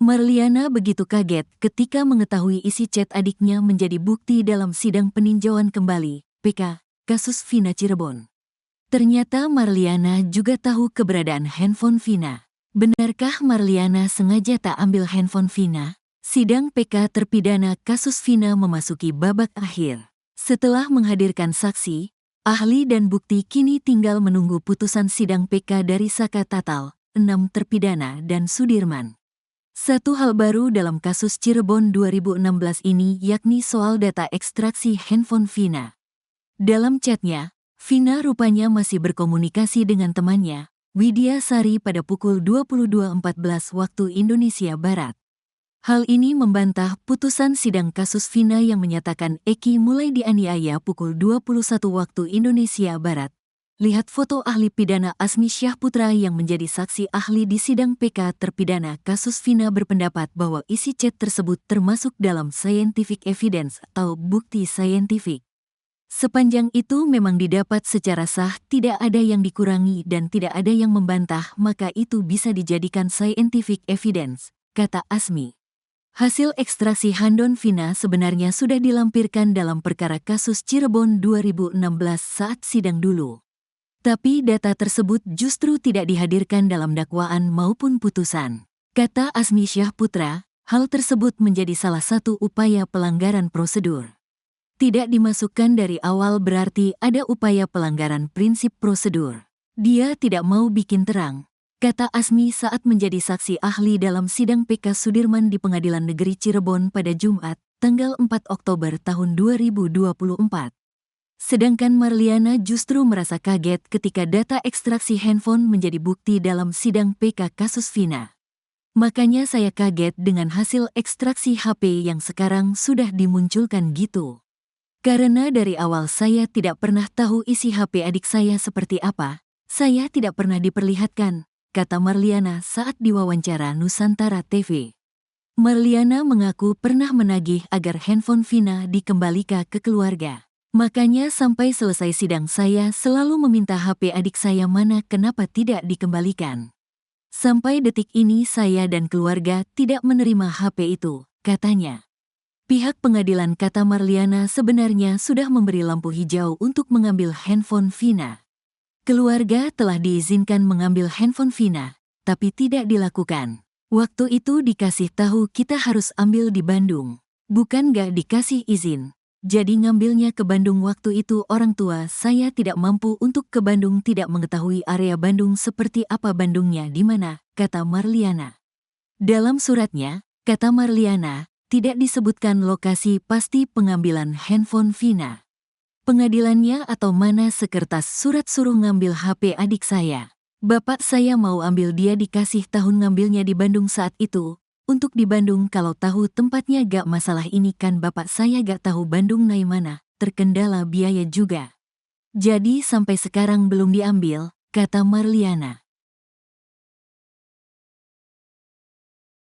Marliana begitu kaget ketika mengetahui isi chat adiknya menjadi bukti dalam sidang peninjauan kembali, PK, kasus Vina Cirebon. Ternyata Marliana juga tahu keberadaan handphone Vina. Benarkah Marliana sengaja tak ambil handphone Vina? Sidang PK terpidana kasus Vina memasuki babak akhir. Setelah menghadirkan saksi, ahli dan bukti kini tinggal menunggu putusan sidang PK dari Saka Tatal, 6 terpidana dan Sudirman. Satu hal baru dalam kasus Cirebon 2016 ini yakni soal data ekstraksi handphone Vina. Dalam chatnya, Vina rupanya masih berkomunikasi dengan temannya, Widya Sari pada pukul 22.14 waktu Indonesia Barat. Hal ini membantah putusan sidang kasus Vina yang menyatakan Eki mulai dianiaya pukul 21 waktu Indonesia Barat. Lihat foto ahli pidana Asmi Syahputra yang menjadi saksi ahli di sidang PK terpidana kasus Vina berpendapat bahwa isi chat tersebut termasuk dalam scientific evidence atau bukti saintifik. Sepanjang itu memang didapat secara sah, tidak ada yang dikurangi dan tidak ada yang membantah, maka itu bisa dijadikan scientific evidence, kata Asmi. Hasil ekstraksi handphone Vina sebenarnya sudah dilampirkan dalam perkara kasus Cirebon 2016 saat sidang dulu. Tapi data tersebut justru tidak dihadirkan dalam dakwaan maupun putusan. Kata Asmi Syahputra, hal tersebut menjadi salah satu upaya pelanggaran prosedur. Tidak dimasukkan dari awal berarti ada upaya pelanggaran prinsip prosedur. Dia tidak mau bikin terang, kata Asmi saat menjadi saksi ahli dalam sidang PK Sudirman di Pengadilan Negeri Cirebon pada Jumat, tanggal 4 Oktober tahun 2024. Sedangkan Marliana justru merasa kaget ketika data ekstraksi handphone menjadi bukti dalam sidang PK kasus Vina. Makanya saya kaget dengan hasil ekstraksi HP yang sekarang sudah dimunculkan gitu. Karena dari awal saya tidak pernah tahu isi HP adik saya seperti apa, saya tidak pernah diperlihatkan, kata Marliana saat diwawancara Nusantara TV. Marliana mengaku pernah menagih agar handphone Vina dikembalikan ke keluarga. Makanya sampai selesai sidang saya selalu meminta HP adik saya mana kenapa tidak dikembalikan. Sampai detik ini saya dan keluarga tidak menerima HP itu, katanya. Pihak pengadilan, kata Marliana, sebenarnya sudah memberi lampu hijau untuk mengambil handphone Vina. Keluarga telah diizinkan mengambil handphone Vina, tapi tidak dilakukan. Waktu itu dikasih tahu kita harus ambil di Bandung. Bukan gak dikasih izin. Jadi ngambilnya ke Bandung. Waktu itu orang tua saya tidak mampu untuk ke Bandung, tidak mengetahui area Bandung seperti apa, Bandungnya di mana, kata Marliana. Dalam suratnya, kata Marliana, tidak disebutkan lokasi pasti pengambilan handphone Vina. Pengadilannya atau mana sekertas surat suruh ngambil HP adik saya. Bapak saya mau ambil, dia dikasih tahun ngambilnya di Bandung saat itu. Untuk di Bandung kalau tahu tempatnya gak masalah, ini kan bapak saya gak tahu Bandung nai mana, terkendala biaya juga. Jadi sampai sekarang belum diambil, kata Marliana.